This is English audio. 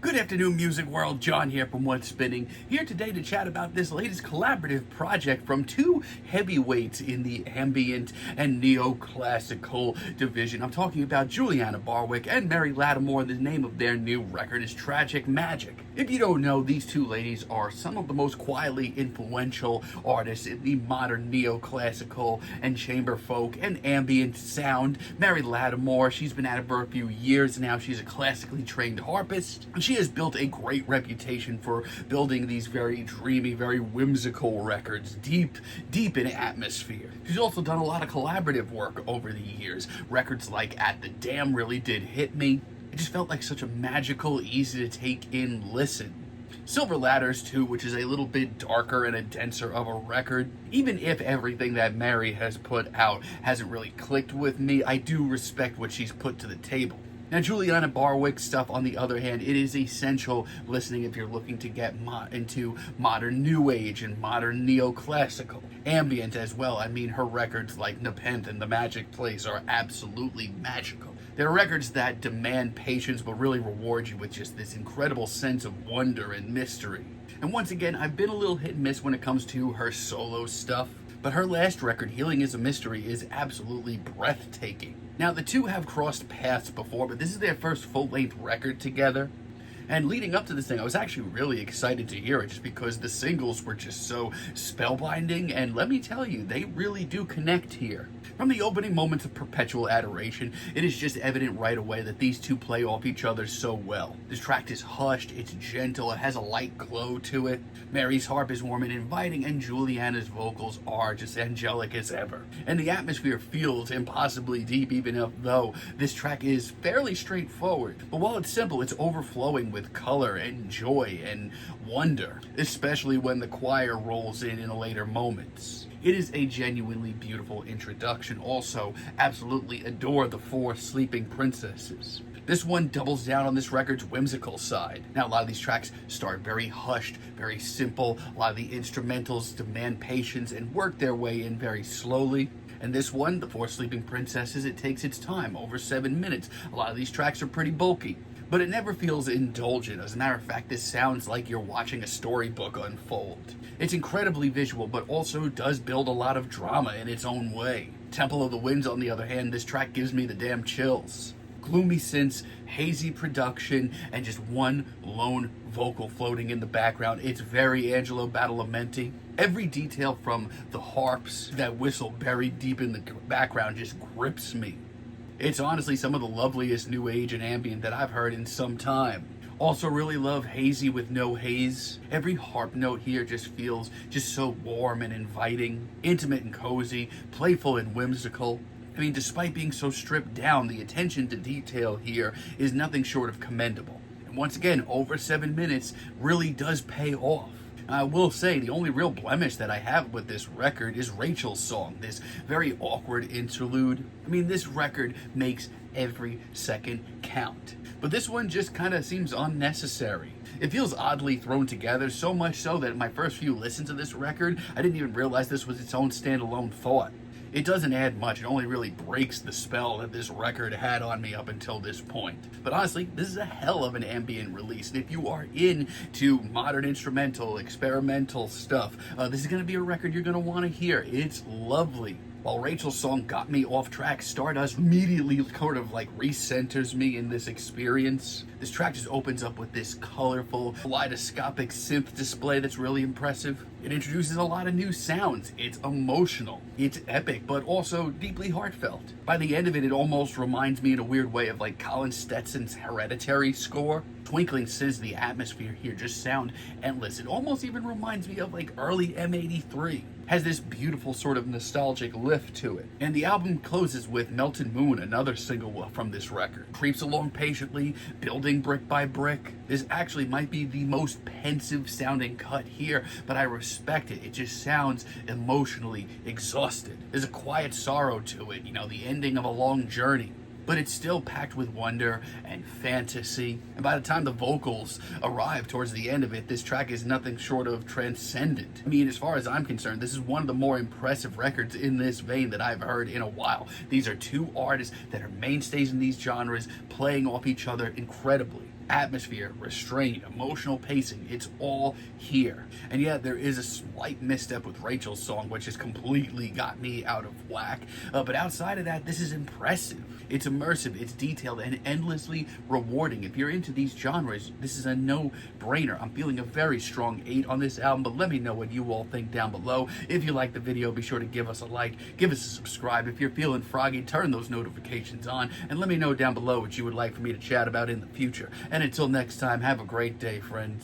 Good afternoon, music world. John here from What's Spinning, here today to chat about this latest collaborative project from two heavyweights in the ambient and neoclassical division. I'm talking about Julianna Barwick and Mary Lattimore. The name of their new record is Tragic Magic. If you don't know, these two ladies are some of the most quietly influential artists in the modern neoclassical and chamber folk and ambient sound. Mary Lattimore, she's been at it for a few years now. She's a classically trained harpist, and she has built a great reputation for building these very dreamy, very whimsical records, deep in atmosphere. She's also done a lot of collaborative work over the years. Records like At the Dam really did hit me. It just felt like such a magical, easy to take in listen. Silver Ladders too, which is a little bit darker and a denser of a record. Even if everything that Mary has put out hasn't really clicked with me, I do respect what she's put to the table. Now, Julianna Barwick stuff, on the other hand, it is essential listening if you're looking to get into modern new age and modern neoclassical. Ambient as well. I mean, her records like Nepenthe and The Magic Place are absolutely magical. They're records that demand patience but really reward you with just this incredible sense of wonder and mystery. And once again, I've been a little hit and miss when it comes to her solo stuff, but her last record, Healing is a Mystery, is absolutely breathtaking. Now, the two have crossed paths before, but this is their first full-length record together. And leading up to this thing, I was actually really excited to hear it just because the singles were just so spellbinding, and let me tell you, they really do connect here. From the opening moments of Perpetual Adoration, it is just evident right away that these two play off each other so well. This track is hushed, it's gentle, it has a light glow to it. Mary's harp is warm and inviting, and Julianna's vocals are just angelic as ever. And the atmosphere feels impossibly deep, even though this track is fairly straightforward. But while it's simple, it's overflowing with color and joy and wonder, especially when the choir rolls in the later moments. It is a genuinely beautiful introduction. Also, absolutely adore the four sleeping princesses. This one doubles down on this record's whimsical side. Now, a lot of these tracks start very hushed, very simple. A lot of the instrumentals demand patience and work their way in very slowly. And this one, The Four Sleeping Princesses, it takes its time, over 7 minutes. A lot of these tracks are pretty bulky, but it never feels indulgent. As a matter of fact, this sounds like you're watching a storybook unfold. It's incredibly visual, but also does build a lot of drama in its own way. Temple of the Winds, on the other hand, this track gives me the damn chills. Gloomy synths, hazy production, and just one lone vocal floating in the background. It's very Angelo Badalamenti. Every detail from the harps, that whistle buried deep in the background, just grips me. It's honestly some of the loveliest new age and ambient that I've heard in some time. Also really love Hazy with no haze. Every harp note here just feels just so warm and inviting, intimate and cozy, playful and whimsical. I mean, despite being so stripped down, the attention to detail here is nothing short of commendable. And once again, over 7 minutes really does pay off. I will say, the only real blemish that I have with this record is Rachel's song, this very awkward interlude. I mean, this record makes every second count. But this one just kind of seems unnecessary. It feels oddly thrown together, so much so that in my first few listens of this record, I didn't even realize this was its own standalone thought. It doesn't add much, it only really breaks the spell that this record had on me up until this point. But honestly, this is a hell of an ambient release, and if you are into modern instrumental, experimental stuff, this is going to be a record you're going to want to hear. It's lovely. While Rachel's song got me off track, Stardust immediately sort of like recenters me in this experience. This track just opens up with this colorful, kaleidoscopic synth display that's really impressive. It introduces a lot of new sounds. It's emotional. It's epic, but also deeply heartfelt. By the end of it, it almost reminds me in a weird way of like Colin Stetson's Hereditary score. Twinkling says the atmosphere here just sound endless. It almost even reminds me of like early M83. Has this beautiful sort of nostalgic lift to it. And the album closes with Melted Moon, another single from this record. Creeps along patiently, building brick by brick. This actually might be the most pensive sounding cut here, but I respect it. It just sounds emotionally exhausted. There's a quiet sorrow to it, the ending of a long journey. but it's still packed with wonder and fantasy. And by the time the vocals arrive towards the end of it, this track is nothing short of transcendent. I mean, as far as I'm concerned, this is one of the more impressive records in this vein that I've heard in a while. These are two artists that are mainstays in these genres, playing off each other incredibly. Atmosphere, restraint, emotional pacing, it's all here. And yeah, there is a slight misstep with Rachel's song, which has completely got me out of whack. But outside of that, this is impressive. It's immersive, it's detailed, and endlessly rewarding. If you're into these genres, this is a no-brainer. I'm feeling a very strong 8 on this album, but let me know what you all think down below. If you like the video, be sure to give us a like, give us a subscribe. If you're feeling froggy, turn those notifications on, and let me know down below what you would like for me to chat about in the future. And until next time, have a great day, friends.